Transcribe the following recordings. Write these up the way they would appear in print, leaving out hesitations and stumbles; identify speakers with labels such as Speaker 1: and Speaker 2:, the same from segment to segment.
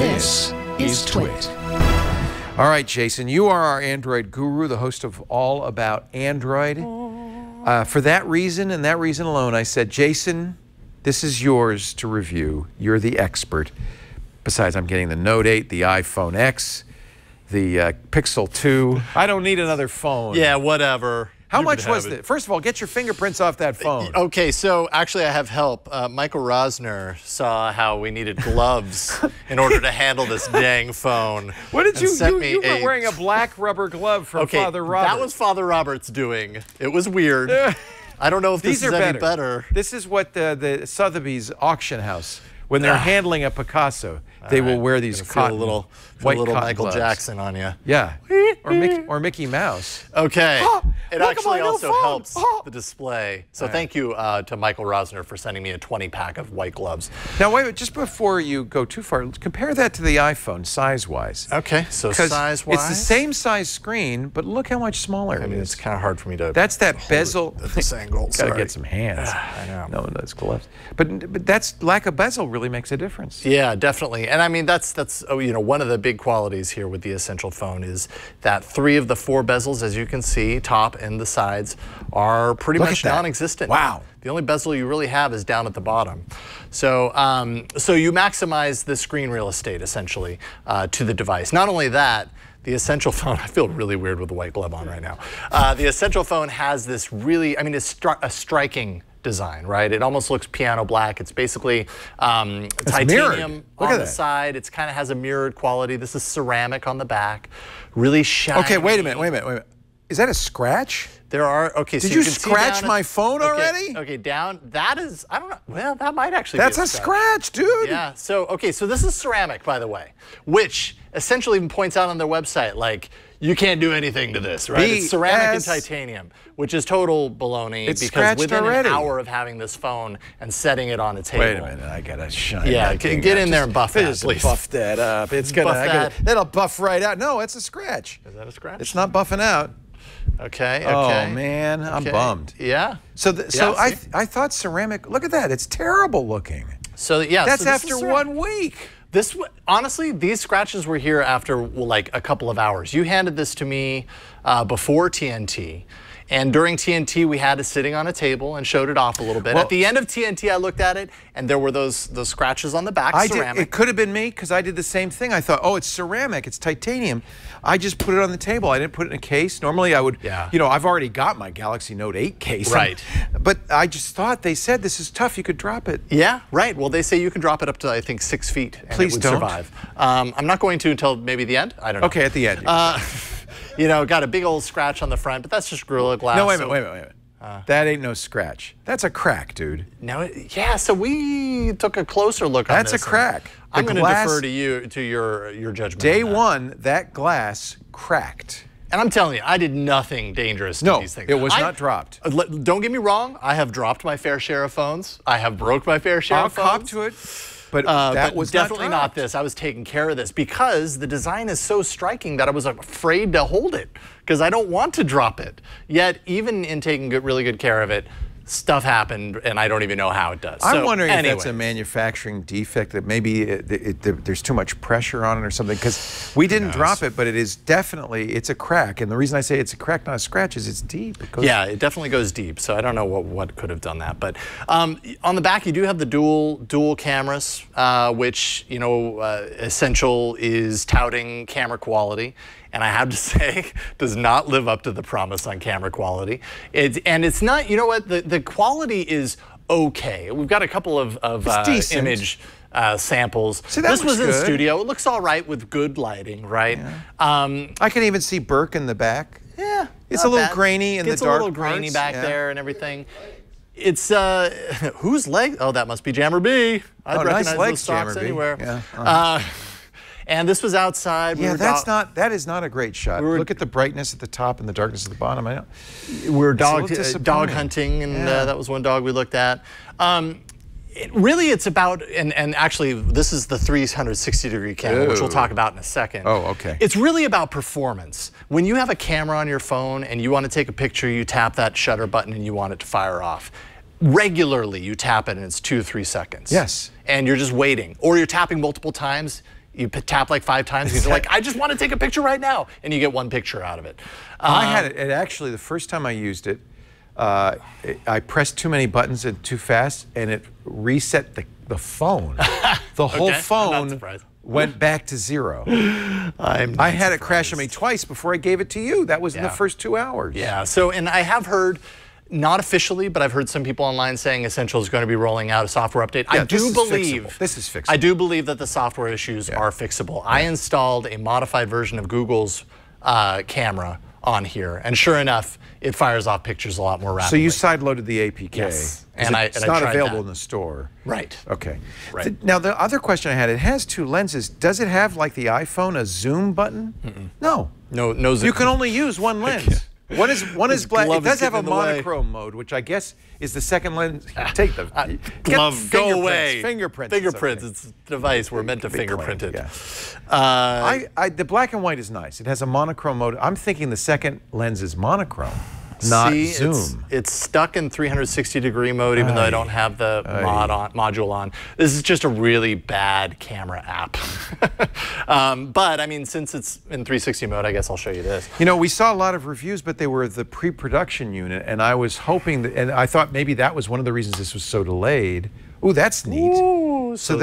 Speaker 1: This is TWiT.
Speaker 2: All right, Jason, you are our Android guru, the host of All About Android. For that reason and that reason alone, I said, Jason, this is yours to review. You're the expert. Besides, I'm getting the Note 8, the iPhone X, the Pixel 2. I don't need another phone.
Speaker 3: Yeah, whatever.
Speaker 2: How much was it? First of all, get your fingerprints off that phone.
Speaker 3: Okay, so actually I have help. Michael Rosner saw how we needed gloves in order to handle this dang phone.
Speaker 2: What did you were wearing a black rubber glove from Father Robert.
Speaker 3: That was Father Robert's doing. It was weird. I don't know if this is any better.
Speaker 2: This is what the Sotheby's auction house, when they're handling a Picasso, they will wear these cotton, white cotton
Speaker 3: Michael
Speaker 2: gloves.
Speaker 3: Jackson on you.
Speaker 2: Yeah, or Mickey Mouse.
Speaker 3: Okay. It actually also helps the display. So thank you to Michael Rosner for sending me a 20-pack of white gloves.
Speaker 2: Now, wait a minute, just before you go too far, compare that to the iPhone size-wise.
Speaker 3: Okay, so size-wise?
Speaker 2: It's the same size screen, but look how much smaller it is.
Speaker 3: It's kind of hard for me to
Speaker 2: That's that bezel.
Speaker 3: at this angle.
Speaker 2: Gotta get some hands.
Speaker 3: I know.
Speaker 2: No one does gloves. But that's lack of bezel really makes a difference.
Speaker 3: Yeah, definitely. And I mean, that's one of the big qualities here with the Essential phone is that 3 of the 4 bezels, as you can see, top and the sides, are pretty much non-existent.
Speaker 2: Wow.
Speaker 3: The only bezel you really have is down at the bottom. So, so you maximize the screen real estate, essentially, to the device. Not only that, the Essential phone, I feel really weird with the white glove on right now. The Essential phone has this really, I mean, it's a striking design, right? It almost looks piano black. It's basically titanium on the side. It kind of has a mirrored quality. This is ceramic on the back. Really shiny.
Speaker 2: Okay, wait a minute. Is that a scratch?
Speaker 3: There are, okay, so
Speaker 2: Did you scratch my phone already?
Speaker 3: Okay, down, that is, I don't know, well, that might actually
Speaker 2: be a
Speaker 3: scratch,
Speaker 2: dude.
Speaker 3: Yeah, so, okay, so this is ceramic, by the way, which essentially even points out on their website, like, you can't do anything to this, right? It's ceramic and titanium, which is total baloney because within an hour of having this phone and setting it on a table.
Speaker 2: Wait a minute, I gotta shine.
Speaker 3: Yeah, get in there and buff that, please.
Speaker 2: Buff that up. It's gonna, that'll buff right out. No, it's a scratch.
Speaker 3: Is that a scratch?
Speaker 2: It's not buffing out.
Speaker 3: Okay,
Speaker 2: Oh man, I'm bummed.
Speaker 3: Yeah.
Speaker 2: So I thought ceramic. Look at that. It's terrible looking.
Speaker 3: So yeah,
Speaker 2: that's after 1 week.
Speaker 3: This honestly, these scratches were here after like a couple of hours. You handed this to me before TNT. And during TNT, we had it sitting on a table and showed it off a little bit. At the end of TNT, I looked at it, and there were those scratches on the back, ceramic.
Speaker 2: It could have been me, because I did the same thing. I thought, oh, it's ceramic, it's titanium. I just put it on the table. I didn't put it in a case. Normally, I would, you know, I've already got my Galaxy Note 8 case.
Speaker 3: Right.
Speaker 2: But I just thought, they said this is tough, you could drop it.
Speaker 3: Yeah, right. Well, they say you can drop it up to, I think, 6 feet, and
Speaker 2: Please
Speaker 3: it would
Speaker 2: don't.
Speaker 3: survive. I'm not going to until maybe the end. I don't know.
Speaker 2: Okay, at the end.
Speaker 3: You know, got a big old scratch on the front, but that's just Gorilla Glass.
Speaker 2: No, wait a minute. That ain't no scratch. That's a crack, dude.
Speaker 3: No, yeah, so we took a closer look on this.
Speaker 2: That's a crack.
Speaker 3: I'm going to defer to you, to your judgment.
Speaker 2: Day one, that glass cracked.
Speaker 3: And I'm telling you, I did nothing dangerous to these things.
Speaker 2: No, it was not dropped.
Speaker 3: Don't get me wrong. I have dropped my fair share of phones. I have broke my fair share of phones.
Speaker 2: I'll cop to it. But that was
Speaker 3: definitely not this. I was taking care of this because the design is so striking that I was afraid to hold it because I don't want to drop it. Yet, even in taking really good care of it, stuff happened, and I don't even know how it does.
Speaker 2: I'm wondering if that's a manufacturing defect, that maybe there's too much pressure on it or something, because we didn't drop it, but it is definitely, it's a crack. And the reason I say it's a crack, not a scratch, is it's deep.
Speaker 3: Yeah, it definitely goes deep, so I don't know what could have done that. But on the back, you do have the dual cameras, which, you know, Essential is touting camera quality. And I have to say, does not live up to the promise on camera quality. It's not, you know what, the quality is okay. We've got a couple of image samples.
Speaker 2: See,
Speaker 3: this was in studio. It looks all right with good lighting, right?
Speaker 2: Yeah. I can even see Burke in the back.
Speaker 3: Yeah.
Speaker 2: It's a little grainy in the dark
Speaker 3: It's a little grainy back there and everything. It's, whose leg? Oh, that must be Jammer B. I'd recognize those socks anywhere. Yeah. And this was outside.
Speaker 2: Yeah, that is not a great shot. Look at the brightness at the top and the darkness at the bottom.
Speaker 3: We were dog hunting, and that was one dog we looked at. Really, it's about, and actually, this is the 360-degree camera, which we'll talk about in a second.
Speaker 2: Oh, okay.
Speaker 3: It's really about performance. When you have a camera on your phone and you want to take a picture, you tap that shutter button and you want it to fire off. Regularly, you tap it and it's 2 to 3 seconds.
Speaker 2: Yes.
Speaker 3: And you're just waiting. Or you're tapping multiple times, You tap like 5 times, because you're like, I just want to take a picture right now, and you get 1 picture out of it.
Speaker 2: I had it actually, the first time I used it, I pressed too many buttons and too fast, and it reset the phone. The whole phone went back to 0. I had it crash on me twice before I gave it to you. That was in the first 2 hours.
Speaker 3: Yeah, so, and I have heard, not officially, but I've heard some people online saying Essential is going to be rolling out a software update.
Speaker 2: Yeah,
Speaker 3: I do believe
Speaker 2: this is fixable.
Speaker 3: I do believe that the software issues are fixable. I installed a modified version of Google's camera on here, and sure enough, it fires off pictures a lot more rapidly.
Speaker 2: So you sideloaded the APK.
Speaker 3: Yes,
Speaker 2: it's not available in the store.
Speaker 3: Right.
Speaker 2: Okay.
Speaker 3: Right.
Speaker 2: Now the other question I had, it has 2 lenses. Does it have, like the iPhone, a zoom button? No.
Speaker 3: No zoom.
Speaker 2: You can only use 1 lens. One is black. It does have a
Speaker 3: monochrome
Speaker 2: monochrome mode, which I guess is the second lens. Take the
Speaker 3: glove. Go away.
Speaker 2: Fingerprints.
Speaker 3: Fingerprints.
Speaker 2: Okay.
Speaker 3: It's a device. We're meant to fingerprint it.
Speaker 2: Yeah. The black and white is nice. It has a monochrome mode. I'm thinking the second lens is monochrome, not zoom.
Speaker 3: It's stuck in 360-degree mode, even though I don't have the module on. This is just a really bad camera app. But I mean, since it's in 360 mode, I guess I'll show you this.
Speaker 2: You know, we saw a lot of reviews, but they were the pre-production unit, and I was hoping that, and I thought maybe that was one of the reasons this was so delayed. Ooh, that's neat.
Speaker 3: Ooh,
Speaker 2: so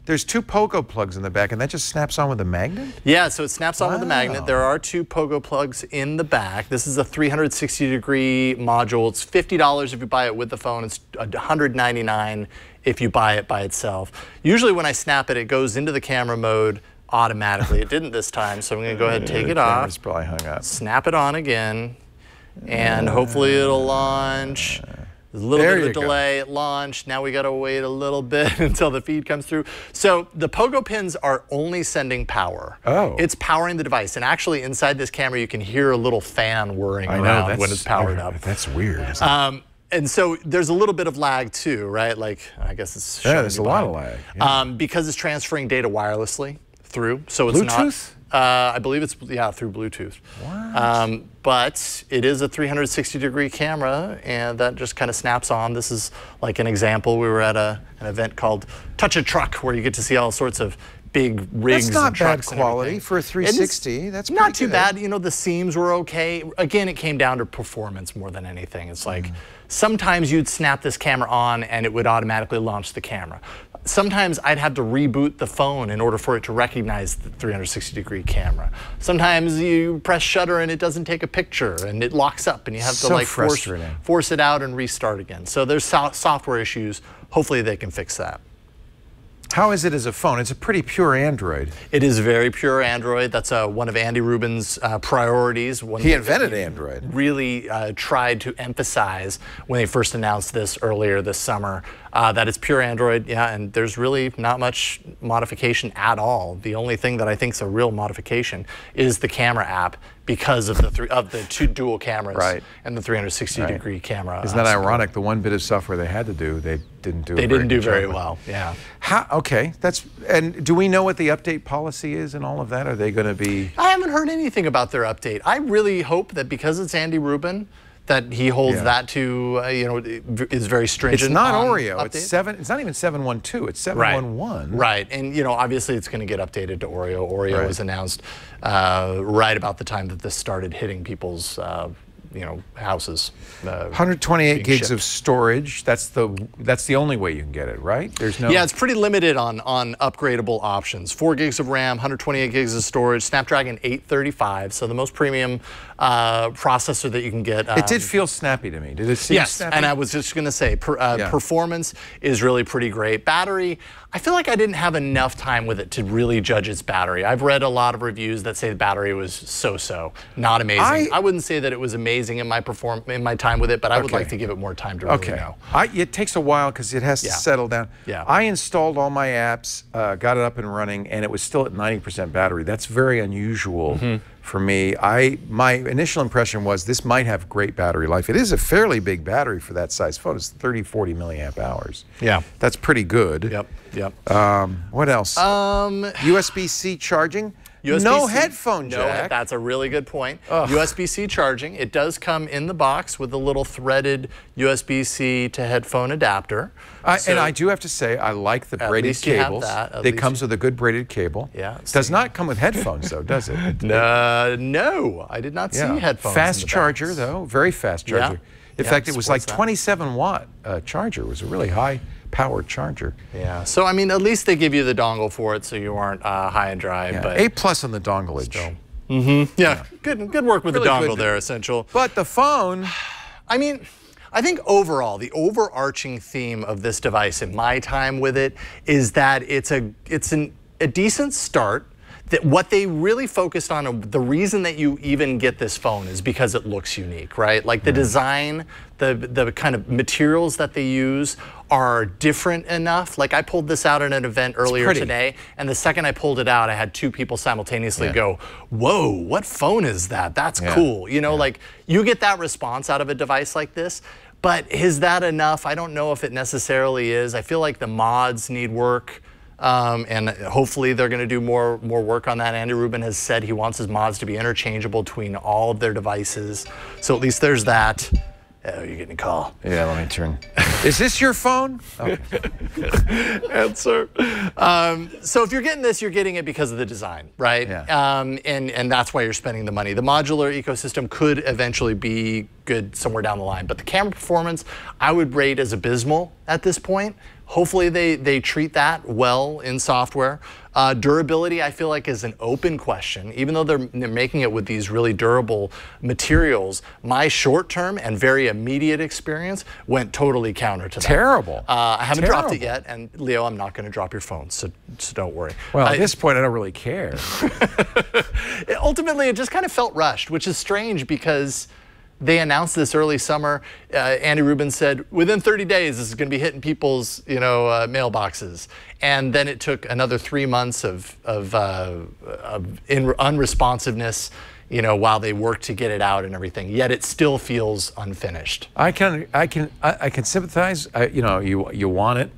Speaker 2: there's 2 pogo plugs in the back, and that just snaps on with a magnet?
Speaker 3: Yeah, so it snaps on with a magnet. There are 2 pogo plugs in the back. This is a 360-degree module. It's $50 if you buy it with the phone. It's $199 if you buy it by itself. Usually when I snap it, it goes into the camera mode automatically. It didn't this time, so I'm going to go ahead and take it off.
Speaker 2: Camera's probably hung up.
Speaker 3: Snap it on again, and hopefully it'll launch. There's a little bit of a delay at launch. Now we got to wait a little bit until the feed comes through. So the pogo pins are only sending power.
Speaker 2: Oh.
Speaker 3: It's powering the device. And actually inside this camera, you can hear a little fan whirring around when it's powered up.
Speaker 2: That's weird, isn't it?
Speaker 3: And so there's a little bit of lag too, right? Like, I guess it's
Speaker 2: yeah, there's a lot of lag.
Speaker 3: Yeah. Because it's transferring data wirelessly through. So it's
Speaker 2: Bluetooth?
Speaker 3: I believe it's, yeah, through Bluetooth.
Speaker 2: What?
Speaker 3: But it is a 360-degree camera, and that just kind of snaps on. This is like an example. We were at an event called Touch a Truck, where you get to see all sorts of big rigs and trucks.
Speaker 2: That's not bad quality for a 360. That's
Speaker 3: not too bad. You know, the seams were okay. Again, it came down to performance more than anything. It's like sometimes you'd snap this camera on and it would automatically launch the camera. Sometimes I'd have to reboot the phone in order for it to recognize the 360-degree camera. Sometimes you press shutter and it doesn't take a picture and it locks up and you have to like force it out and restart again. So there's software issues. Hopefully they can fix that.
Speaker 2: How is it as a phone? It's a pretty pure Android.
Speaker 3: It is very pure Android. That's one of Andy Rubin's priorities.
Speaker 2: He invented Android.
Speaker 3: Really tried to emphasize when they first announced this earlier this summer that it's pure Android. Yeah, and there's really not much modification at all. The only thing that I think is a real modification is the camera app because of the 2 dual cameras and the 360-degree camera.
Speaker 2: Isn't that ironic? The one bit of software they had to do, they didn't do.
Speaker 3: They didn't do very well. Yeah.
Speaker 2: Okay, and do we know what the update policy is and all of that? Are they going to be?
Speaker 3: I haven't heard anything about their update. I really hope that because it's Andy Rubin, that he holds that to, you know, is very stringent.
Speaker 2: It's not
Speaker 3: on
Speaker 2: Oreo.
Speaker 3: Updates.
Speaker 2: It's not even 7.12. It's 7.11.
Speaker 3: Right, and you know, obviously it's going to get updated to Oreo. Oreo was announced right about the time that this started hitting people's, you know, houses.
Speaker 2: 128 gigs of storage. That's the only way you can get it, right? There's no.
Speaker 3: Yeah, it's pretty limited on upgradable options. 4 gigs of RAM, 128 gigs of storage, Snapdragon 835. So the most premium processor that you can get.
Speaker 2: It did feel snappy to me. Did it seem snappy?
Speaker 3: And I was just going to say, performance is really pretty great. Battery, I feel like I didn't have enough time with it to really judge its battery. I've read a lot of reviews that say the battery was so-so, not amazing. I wouldn't say that it was amazing in my time with it, but I would like to give it more time to really know.
Speaker 2: It takes a while because it has to settle down.
Speaker 3: Yeah.
Speaker 2: I installed all my apps, got it up and running, and it was still at 90% battery. That's very unusual for me. My initial impression was this might have great battery life. It is a fairly big battery for that size phone. It's 30, 40 milliamp hours.
Speaker 3: Yeah.
Speaker 2: That's pretty good.
Speaker 3: Yep.
Speaker 2: What else? USB-C charging.
Speaker 3: USB-C,
Speaker 2: no headphone jack.
Speaker 3: That's a really good point. USB-C charging. It does come in the box with a little threaded USB-C to headphone adapter.
Speaker 2: And I do have to say, I like the braided cables. It comes with a good braided cable.
Speaker 3: Yeah.
Speaker 2: It does not come with headphones, though, does it?
Speaker 3: No, I did not see headphones.
Speaker 2: Fast charger, though. Very fast charger. In fact, it was like 27-watt charger. It was a really high-powered charger.
Speaker 3: Yeah. So, I mean, at least they give you the dongle for it so you aren't high and dry.
Speaker 2: Yeah.
Speaker 3: But
Speaker 2: A+ on the dongle.
Speaker 3: Yeah. Good work with
Speaker 2: really
Speaker 3: the dongle there, Essential.
Speaker 2: But the phone...
Speaker 3: I mean, I think overall, the overarching theme of this device in my time with it is that it's a decent start. That what they really focused on, the reason that you even get this phone is because it looks unique, right? Like the design, the kind of materials that they use are different enough. Like I pulled this out at an event earlier today, and the second I pulled it out, I had two people simultaneously go, whoa, what phone is that? That's cool. You know, like you get that response out of a device like this, but is that enough? I don't know if it necessarily is. I feel like the mods need work. And hopefully they're going to do more work on that. Andy Rubin has said he wants his mods to be interchangeable between all of their devices. So at least there's that. Oh, you're getting a call.
Speaker 2: Yeah, let me turn. Is this your phone? Okay.
Speaker 3: Answer. So if you're getting this, you're getting it because of the design, right?
Speaker 2: Yeah.
Speaker 3: And that's why you're spending the money. The modular ecosystem could eventually be good somewhere down the line, but the camera performance I would rate as abysmal at this point. Hopefully they treat that well in software. Durability, I feel like, is an open question. Even though they're making it with these really durable materials, my short-term and very immediate experience went totally counter to that.
Speaker 2: Terrible.
Speaker 3: I haven't dropped it yet, and Leo, I'm not going to drop your phone, so don't worry.
Speaker 2: Well, at this point, I don't really care.
Speaker 3: Ultimately, it just kind of felt rushed, which is strange because they announced this early summer. Andy Rubin said, within 30 days, this is going to be hitting people's, mailboxes. And then it took another 3 months of unresponsiveness, while they worked to get it out and everything. Yet it still feels unfinished.
Speaker 2: I can sympathize. You want it,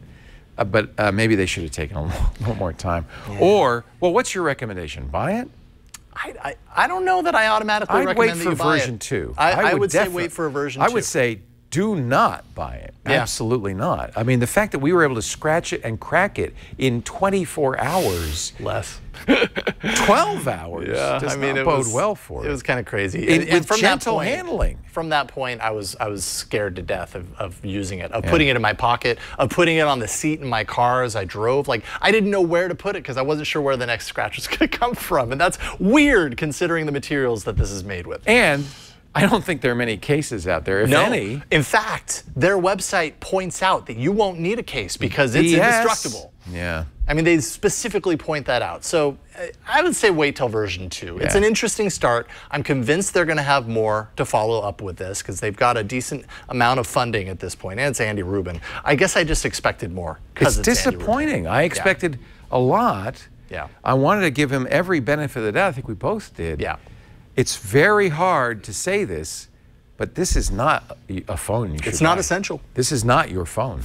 Speaker 2: but maybe they should have taken a little more time. Yeah. Or, well, what's your recommendation? Buy it?
Speaker 3: I don't know that I automatically recommend that you buy it.
Speaker 2: I'd wait for version 2.
Speaker 3: I would say wait for a version 2.
Speaker 2: I would say do not buy it. Yeah. Absolutely not. I mean, the fact that we were able to scratch it and crack it in 24 hours.
Speaker 3: Less.
Speaker 2: 12 hours does not bode well for it.
Speaker 3: It was kind of crazy.
Speaker 2: And from gentle handling.
Speaker 3: From that point, I was scared to death of using it, of putting it in my pocket, of putting it on the seat in my car as I drove. Like, I didn't know where to put it because I wasn't sure where the next scratch was going to come from. And that's weird considering the materials that this is made with.
Speaker 2: And I don't think there are many cases out there, if any.
Speaker 3: In fact, their website points out that you won't need a case because it's indestructible.
Speaker 2: Yeah.
Speaker 3: I mean, they specifically point that out. So I would say wait till version 2. It's an interesting start. I'm convinced they're going to have more to follow up with this because they've got a decent amount of funding at this point, and it's Andy Rubin. I guess I just expected more.
Speaker 2: It's disappointing. I expected a lot.
Speaker 3: Yeah.
Speaker 2: I wanted to give him every benefit of the doubt. I think we both did.
Speaker 3: Yeah.
Speaker 2: It's very hard to say this, but this is not a phone you should buy.
Speaker 3: It's not essential.
Speaker 2: This is not your phone.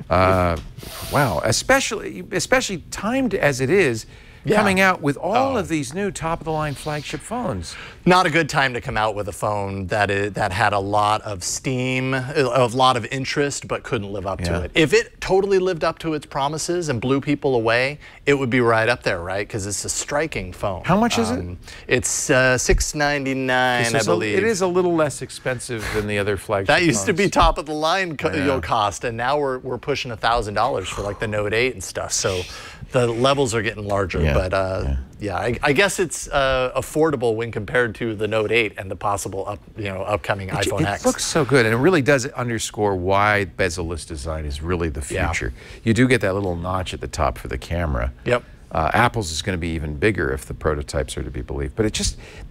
Speaker 2: Wow, especially timed as it is, coming out with all of these new top-of-the-line flagship phones.
Speaker 3: Not a good time to come out with a phone that had a lot of steam, a lot of interest, but couldn't live up to it. If it totally lived up to its promises and blew people away, it would be right up there, right? Because it's a striking phone.
Speaker 2: How much is it?
Speaker 3: It's $699, I believe.
Speaker 2: It is a little less expensive than the other flagship
Speaker 3: That used to be
Speaker 2: phones.
Speaker 3: top-of-the-line cost, and now we're pushing $1,000 for like the Note 8 and stuff. So the levels are getting larger. But I guess it's affordable when compared to the Note 8 and the possible upcoming iPhone X.
Speaker 2: It looks so good, and it really does underscore why bezel-less design is really the future. You do get that little notch at the top for the camera.
Speaker 3: Yep.
Speaker 2: Apple's is going to be even bigger if the prototypes are to be believed, but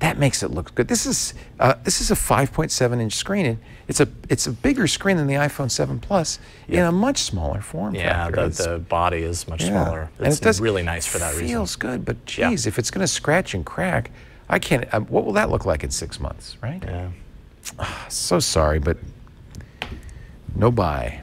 Speaker 2: that makes it look good. This is a 5.7-inch screen, and it's a bigger screen than the iPhone 7 Plus in a much smaller form factor.
Speaker 3: Yeah, the body is much smaller. It's really nice for that reason. It feels
Speaker 2: good, but geez, if it's going to scratch and crack, I can't. What will that look like in 6 months, right?
Speaker 3: Yeah.
Speaker 2: So sorry, but no buy.